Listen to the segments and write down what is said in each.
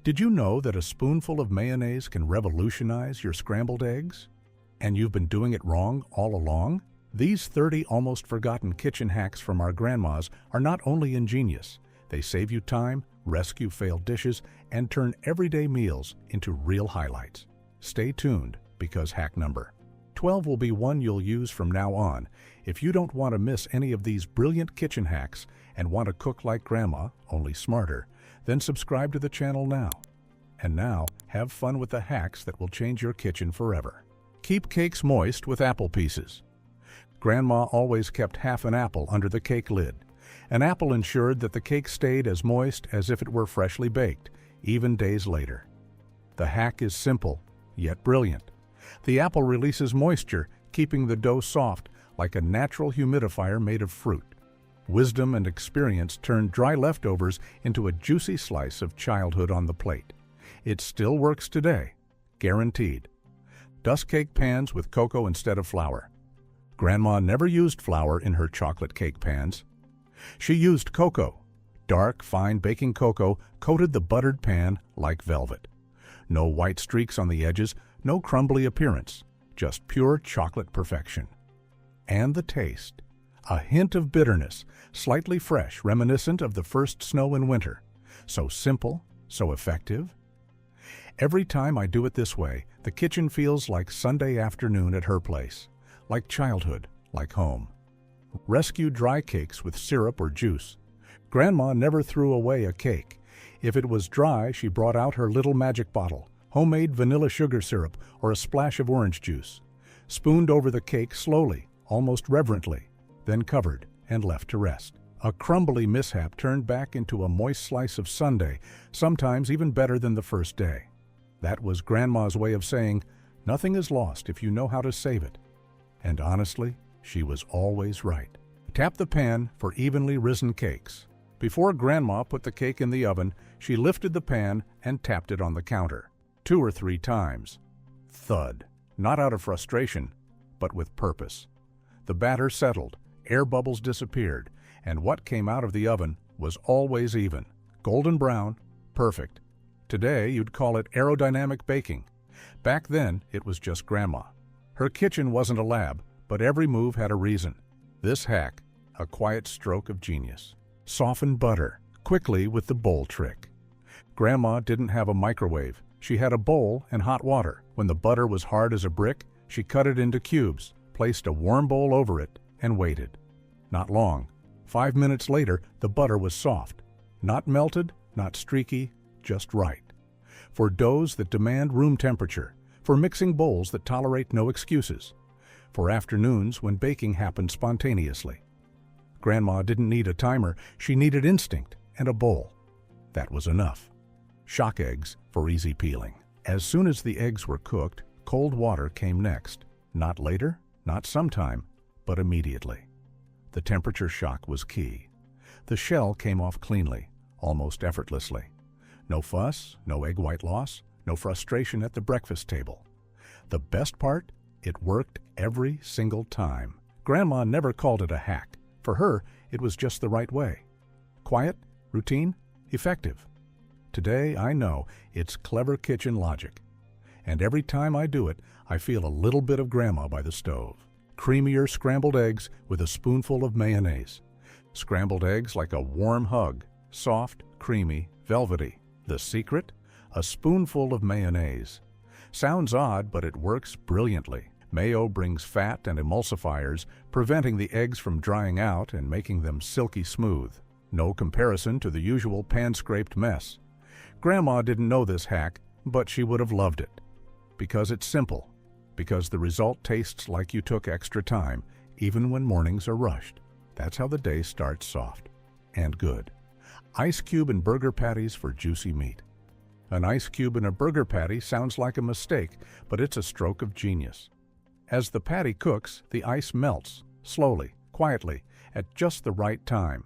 Did you know that a spoonful of mayonnaise can revolutionize your scrambled eggs? And you've been doing it wrong all along? These 30 almost forgotten kitchen hacks from our grandmas are not only ingenious, they save you time, rescue failed dishes, and turn everyday meals into real highlights. Stay tuned, because hack number 12 will be one you'll use from now on. If you don't want to miss any of these brilliant kitchen hacks and want to cook like Grandma, only smarter, then subscribe to the channel now. And now, have fun with the hacks that will change your kitchen forever. Keep cakes moist with apple pieces. Grandma always kept half an apple under the cake lid. An apple ensured that the cake stayed as moist as if it were freshly baked, even days later. The hack is simple, yet brilliant. The apple releases moisture, keeping the dough soft like a natural humidifier made of fruit. Wisdom and experience turned dry leftovers into a juicy slice of childhood on the plate. It still works today, guaranteed. Dust cake pans with cocoa instead of flour. Grandma never used flour in her chocolate cake pans. She used cocoa. Dark, fine baking cocoa coated the buttered pan like velvet. No white streaks on the edges, no crumbly appearance, just pure chocolate perfection. And the taste. A hint of bitterness, slightly fresh, reminiscent of the first snow in winter. So simple, so effective. Every time I do it this way, the kitchen feels like Sunday afternoon at her place. Like childhood, like home. Rescue dry cakes with syrup or juice. Grandma never threw away a cake. If it was dry, she brought out her little magic bottle, homemade vanilla sugar syrup, or a splash of orange juice. Spooned over the cake slowly, almost reverently, then covered and left to rest. A crumbly mishap turned back into a moist slice of sundae, sometimes even better than the first day. That was Grandma's way of saying, nothing is lost if you know how to save it. And honestly, she was always right. Tap the pan for evenly risen cakes. Before Grandma put the cake in the oven, she lifted the pan and tapped it on the counter. 2 or 3 times. Thud. Not out of frustration, but with purpose. The batter settled, air bubbles disappeared, and what came out of the oven was always even. Golden brown, perfect. Today, you'd call it aerodynamic baking. Back then, it was just Grandma. Her kitchen wasn't a lab, but every move had a reason. This hack, a quiet stroke of genius. Soften butter, quickly with the bowl trick. Grandma didn't have a microwave. She had a bowl and hot water. When the butter was hard as a brick, she cut it into cubes, placed a warm bowl over it, and waited. Not long. 5 minutes later, the butter was soft. Not melted, not streaky, just right. For doughs that demand room temperature. For mixing bowls that tolerate no excuses. For afternoons when baking happened spontaneously. Grandma didn't need a timer, she needed instinct and a bowl. That was enough. Shock eggs for easy peeling. As soon as the eggs were cooked, cold water came next. Not later, not sometime, but immediately. The temperature shock was key. The shell came off cleanly, almost effortlessly. No fuss, no egg white loss, no frustration at the breakfast table. The best part? It worked every single time. Grandma never called it a hack. For her, it was just the right way. Quiet, routine, effective. Today, I know it's clever kitchen logic. And every time I do it, I feel a little bit of Grandma by the stove. Creamier scrambled eggs with a spoonful of mayonnaise. Scrambled eggs like a warm hug. Soft, creamy, velvety. The secret? A spoonful of mayonnaise. Sounds odd, but it works brilliantly. Mayo brings fat and emulsifiers, preventing the eggs from drying out and making them silky smooth. No comparison to the usual pan-scraped mess. Grandma didn't know this hack, but she would have loved it. Because it's simple. Because the result tastes like you took extra time, even when mornings are rushed. That's how the day starts soft and good. Ice cube and burger patties for juicy meat. An ice cube in a burger patty sounds like a mistake, but it's a stroke of genius. As the patty cooks, the ice melts, slowly, quietly, at just the right time.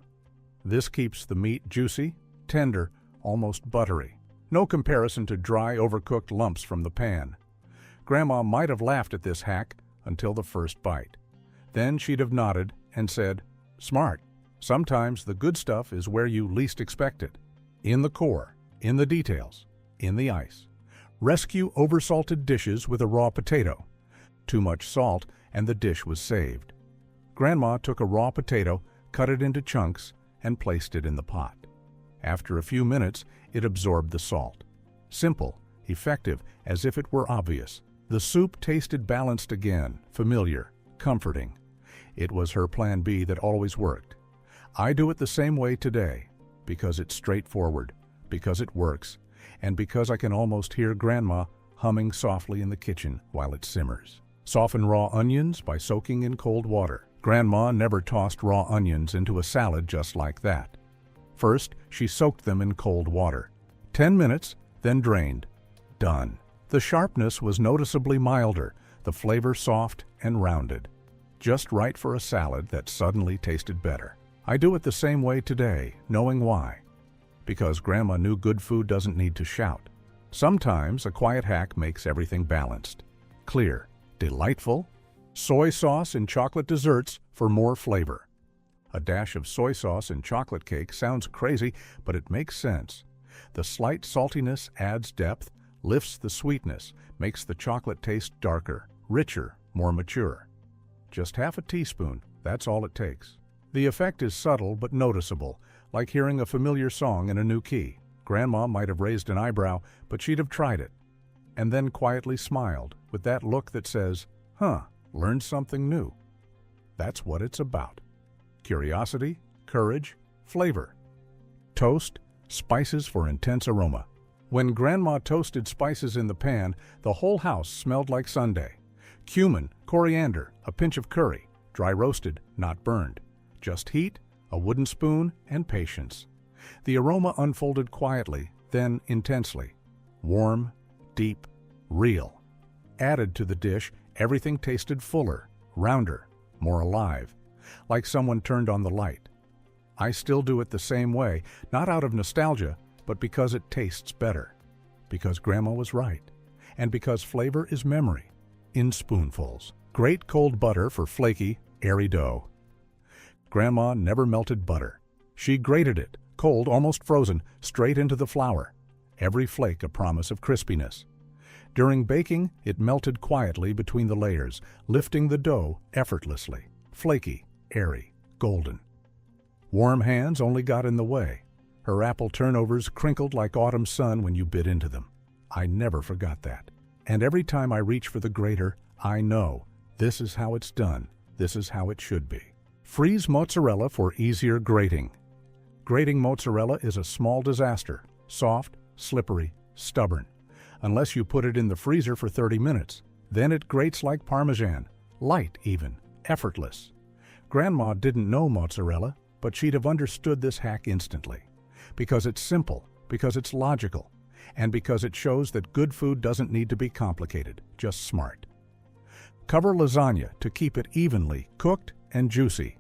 This keeps the meat juicy, tender, almost buttery. No comparison to dry, overcooked lumps from the pan. Grandma might have laughed at this hack until the first bite. Then she'd have nodded and said, "Smart. Sometimes the good stuff is where you least expect it. In the core, in the details." in the ice. Rescue oversalted dishes with a raw potato. Too much salt and the dish was saved. Grandma took a raw potato, cut it into chunks, and placed it in the pot. After a few minutes, it absorbed the salt. Simple, effective, as if it were obvious. The soup tasted balanced again, familiar, comforting. It was her plan B that always worked. I do it the same way today, because it's straightforward, because it works, and because I can almost hear Grandma humming softly in the kitchen while it simmers. Soften raw onions by soaking in cold water. Grandma never tossed raw onions into a salad just like that. First, she soaked them in cold water. 10 minutes, then drained. Done. The sharpness was noticeably milder, the flavor soft and rounded. Just right for a salad that suddenly tasted better. I do it the same way today, knowing why. Because Grandma knew good food doesn't need to shout. Sometimes a quiet hack makes everything balanced. Clear, delightful. Soy sauce in chocolate desserts for more flavor. A dash of soy sauce in chocolate cake sounds crazy, but it makes sense. The slight saltiness adds depth, lifts the sweetness, makes the chocolate taste darker, richer, more mature. Just half a teaspoon, that's all it takes. The effect is subtle but noticeable, like hearing a familiar song in a new key. Grandma might have raised an eyebrow, but she'd have tried it, and then quietly smiled with that look that says, "Huh, learned something new." That's what it's about. Curiosity, courage, flavor. Toast, spices for intense aroma. When Grandma toasted spices in the pan, the whole house smelled like Sunday. Cumin, coriander, a pinch of curry, dry roasted, not burned. Just heat, a wooden spoon, and patience. The aroma unfolded quietly, then intensely. Warm, deep, real. Added to the dish, everything tasted fuller, rounder, more alive, like someone turned on the light. I still do it the same way, not out of nostalgia, but because it tastes better. Because Grandma was right. And because flavor is memory, in spoonfuls. Great cold butter for flaky, airy dough. Grandma never melted butter. She grated it, cold, almost frozen, straight into the flour. Every flake a promise of crispiness. During baking, it melted quietly between the layers, lifting the dough effortlessly. Flaky, airy, golden. Warm hands only got in the way. Her apple turnovers crinkled like autumn sun when you bit into them. I never forgot that. And every time I reach for the grater, I know this is how it's done. This is how it should be. Freeze mozzarella for easier grating. Grating mozzarella is a small disaster. Soft, slippery, stubborn. Unless you put it in the freezer for 30 minutes. Then it grates like Parmesan. Light even. Effortless. Grandma didn't know mozzarella, but she'd have understood this hack instantly. Because it's simple, because it's logical, and because it shows that good food doesn't need to be complicated, just smart. Cover lasagna to keep it evenly cooked and juicy.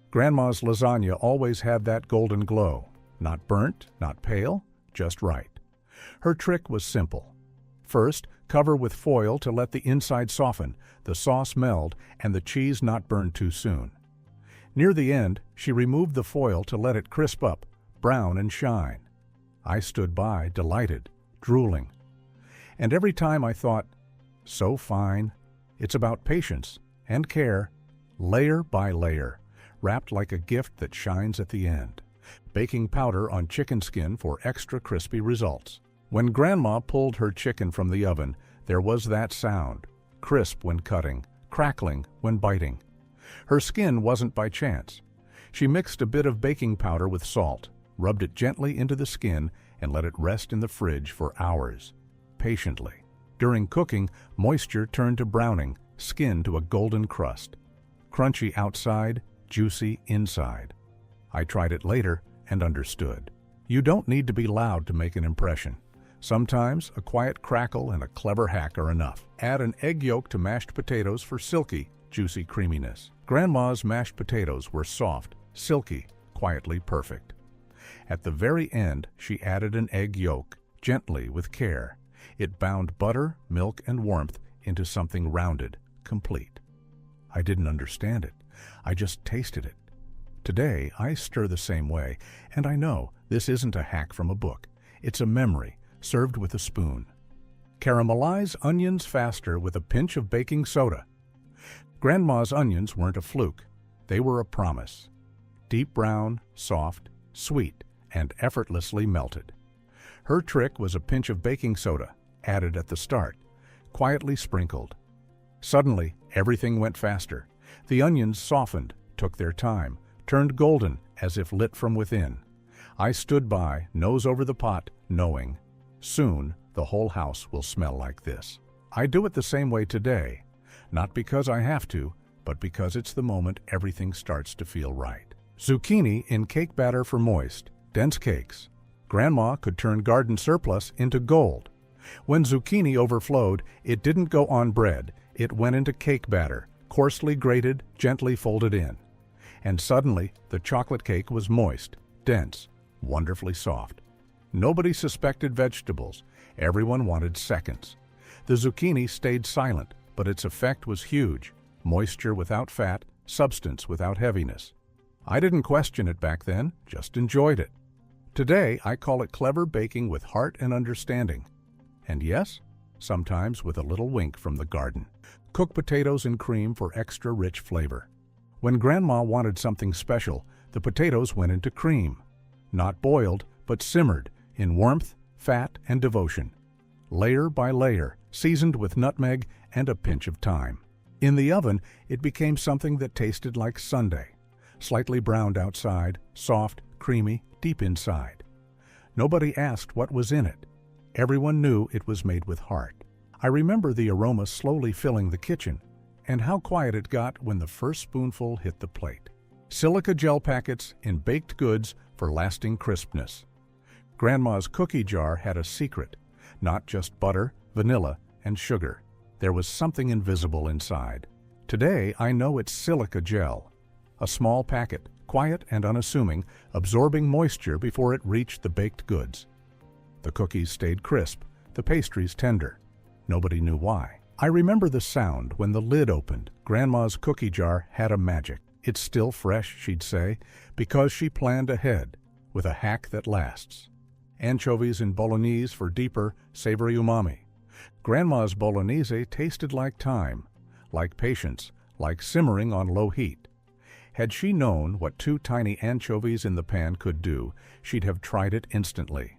Grandma's lasagna always had that golden glow. Not burnt, not pale, just right. Her trick was simple. First, cover with foil to let the inside soften, the sauce meld, and the cheese not burn too soon. Near the end, she removed the foil to let it crisp up, brown and shine. I stood by, delighted, drooling. And every time I thought, so fine. It's about patience and care, layer by layer, wrapped like a gift that shines at the end. Baking powder on chicken skin for extra crispy results. When Grandma pulled her chicken from the oven, there was that sound, crisp when cutting, crackling when biting. Her skin wasn't by chance. She mixed a bit of baking powder with salt, rubbed it gently into the skin, and let it rest in the fridge for hours, patiently. During cooking, moisture turned to browning, skin to a golden crust. Crunchy outside, juicy inside. I tried it later and understood. You don't need to be loud to make an impression. Sometimes a quiet crackle and a clever hack are enough. Add an egg yolk to mashed potatoes for silky, juicy creaminess. Grandma's mashed potatoes were soft, silky, quietly perfect. At the very end, she added an egg yolk, gently with care. It bound butter, milk, and warmth into something rounded, complete. I didn't understand it. I just tasted it. Today, I stir the same way, and I know this isn't a hack from a book. It's a memory, served with a spoon. Caramelize onions faster with a pinch of baking soda. Grandma's onions weren't a fluke. They were a promise. Deep brown, soft, sweet, and effortlessly melted. Her trick was a pinch of baking soda, added at the start, quietly sprinkled. Suddenly, everything went faster. The onions softened, took their time, turned golden as if lit from within. I stood by, nose over the pot, knowing, soon the whole house will smell like this. I do it the same way today, not because I have to, but because it's the moment everything starts to feel right. Zucchini in cake batter for moist, dense cakes. Grandma could turn garden surplus into gold. When zucchini overflowed, it didn't go on bread, it went into cake batter, coarsely grated, gently folded in. And suddenly, the chocolate cake was moist, dense, wonderfully soft. Nobody suspected vegetables. Everyone wanted seconds. The zucchini stayed silent, but its effect was huge. Moisture without fat, substance without heaviness. I didn't question it back then, just enjoyed it. Today, I call it clever baking with heart and understanding. And yes, sometimes with a little wink from the garden. Cook potatoes in cream for extra rich flavor. When Grandma wanted something special, the potatoes went into cream. Not boiled, but simmered in warmth, fat, and devotion. Layer by layer, seasoned with nutmeg and a pinch of thyme. In the oven, it became something that tasted like sundae. Slightly browned outside, soft, creamy, deep inside. Nobody asked what was in it. Everyone knew it was made with heart. I remember the aroma slowly filling the kitchen, and how quiet it got when the first spoonful hit the plate. Silica gel packets in baked goods for lasting crispness. Grandma's cookie jar had a secret, not just butter, vanilla, and sugar. There was something invisible inside. Today, I know it's silica gel. A small packet, quiet and unassuming, absorbing moisture before it reached the baked goods. The cookies stayed crisp, the pastries tender. Nobody knew why. I remember the sound when the lid opened. Grandma's cookie jar had a magic. It's still fresh, she'd say, because she planned ahead, with a hack that lasts. Anchovies in bolognese for deeper, savory umami. Grandma's bolognese tasted like time, like patience, like simmering on low heat. Had she known what 2 tiny anchovies in the pan could do, she'd have tried it instantly.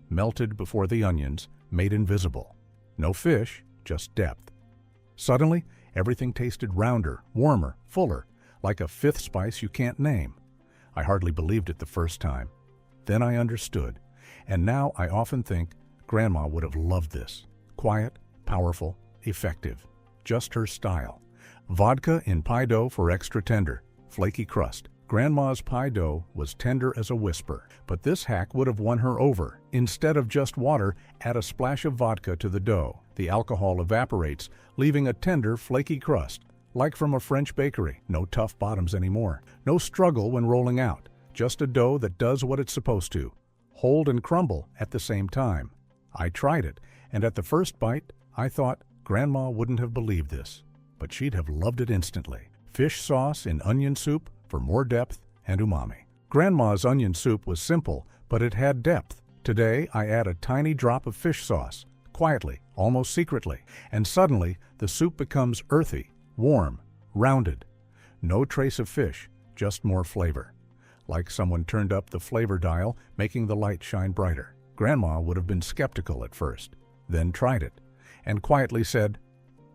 Melted before the onions, made invisible. No fish, just depth. Suddenly, everything tasted rounder, warmer, fuller, like a 5th spice you can't name. I hardly believed it the first time. Then I understood, and now I often think Grandma would have loved this. Quiet, powerful, effective. Just her style. Vodka in pie dough for extra tender, flaky crust. Grandma's pie dough was tender as a whisper, but this hack would have won her over. Instead of just water, add a splash of vodka to the dough. The alcohol evaporates, leaving a tender, flaky crust, like from a French bakery. No tough bottoms anymore. No struggle when rolling out. Just a dough that does what it's supposed to. Hold and crumble at the same time. I tried it, and at the first bite, I thought Grandma wouldn't have believed this, but she'd have loved it instantly. Fish sauce in onion soup for more depth and umami. Grandma's onion soup was simple, but it had depth. Today, I add a tiny drop of fish sauce, quietly, almost secretly, and suddenly the soup becomes earthy, warm, rounded. No trace of fish, just more flavor. Like someone turned up the flavor dial, making the light shine brighter. Grandma would have been skeptical at first, then tried it, and quietly said,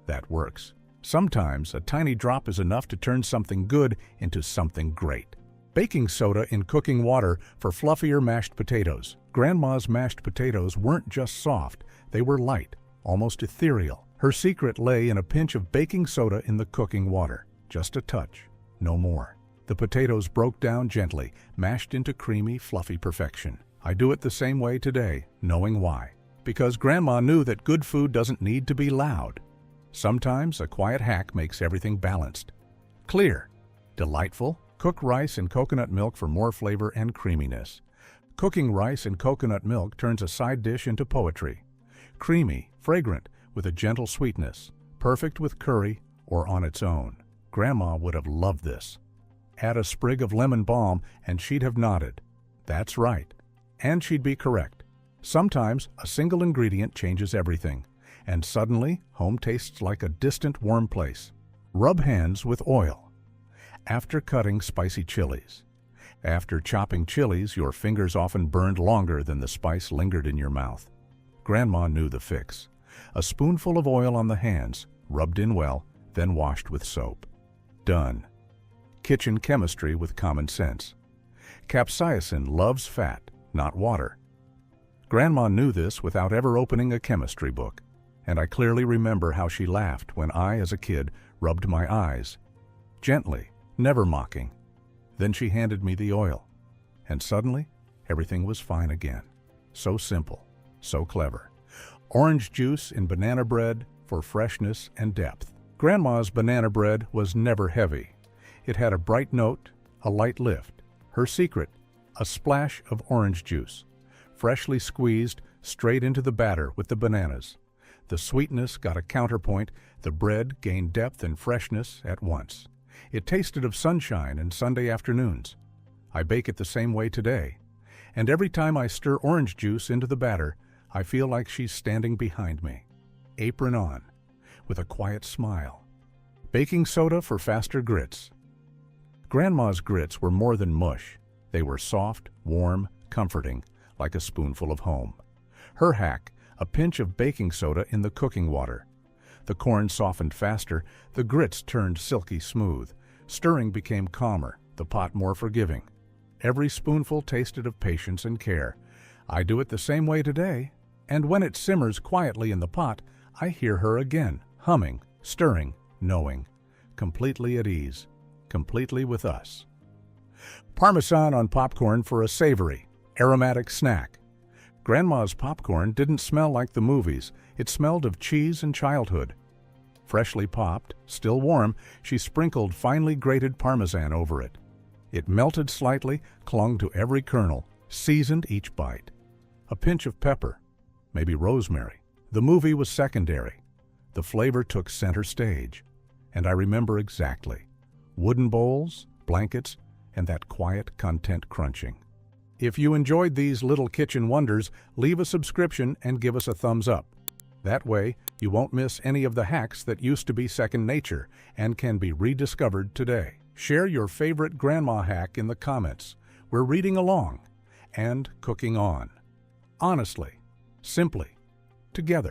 "That works." Sometimes a tiny drop is enough to turn something good into something great. Baking soda in cooking water for fluffier mashed potatoes. Grandma's mashed potatoes weren't just soft, they were light, almost ethereal. Her secret lay in a pinch of baking soda in the cooking water. Just a touch, no more. The potatoes broke down gently, mashed into creamy, fluffy perfection. I do it the same way today, knowing why. Because Grandma knew that good food doesn't need to be loud. Sometimes a quiet hack makes everything balanced. Clear, delightful. Cook rice in coconut milk for more flavor and creaminess. Cooking rice in coconut milk turns a side dish into poetry. Creamy, fragrant, with a gentle sweetness. Perfect with curry or on its own. Grandma would have loved this. Add a sprig of lemon balm and she'd have nodded. That's right. And she'd be correct. Sometimes a single ingredient changes everything, and suddenly home tastes like a distant warm place. Rub hands with oil. After cutting spicy chilies. After chopping chilies, your fingers often burned longer than the spice lingered in your mouth. Grandma knew the fix. A spoonful of oil on the hands, rubbed in well, then washed with soap. Done. Kitchen chemistry with common sense. Capsaicin loves fat, not water. Grandma knew this without ever opening a chemistry book, and I clearly remember how she laughed when I, as a kid, rubbed my eyes. Gently, never mocking. Then she handed me the oil, and suddenly, everything was fine again. So simple, so clever. Orange juice in banana bread for freshness and depth. Grandma's banana bread was never heavy. It had a bright note, a light lift. Her secret, a splash of orange juice, freshly squeezed straight into the batter with the bananas. The sweetness got a counterpoint, the bread gained depth and freshness at once. It tasted of sunshine and Sunday afternoons. I bake it the same way today, and every time I stir orange juice into the batter, I feel like she's standing behind me, apron on, with a quiet smile. Baking soda for faster grits. Grandma's grits were more than mush. They were soft, warm, comforting, like a spoonful of home. Her hack, a pinch of baking soda in the cooking water. The corn softened faster, the grits turned silky smooth. Stirring became calmer, the pot more forgiving. Every spoonful tasted of patience and care. I do it the same way today, and when it simmers quietly in the pot, I hear her again, humming, stirring, knowing, completely at ease, completely with us. Parmesan on popcorn for a savory, aromatic snack. Grandma's popcorn didn't smell like the movies. It smelled of cheese and childhood. Freshly popped, still warm, she sprinkled finely grated Parmesan over it. It melted slightly, clung to every kernel, seasoned each bite. A pinch of pepper, maybe rosemary. The movie was secondary. The flavor took center stage. And I remember exactly. Wooden bowls, blankets, and that quiet content crunching. If you enjoyed these little kitchen wonders, leave a subscription and give us a thumbs up. That way, you won't miss any of the hacks that used to be second nature and can be rediscovered today. Share your favorite grandma hack in the comments. We're reading along and cooking on. Honestly, simply, together.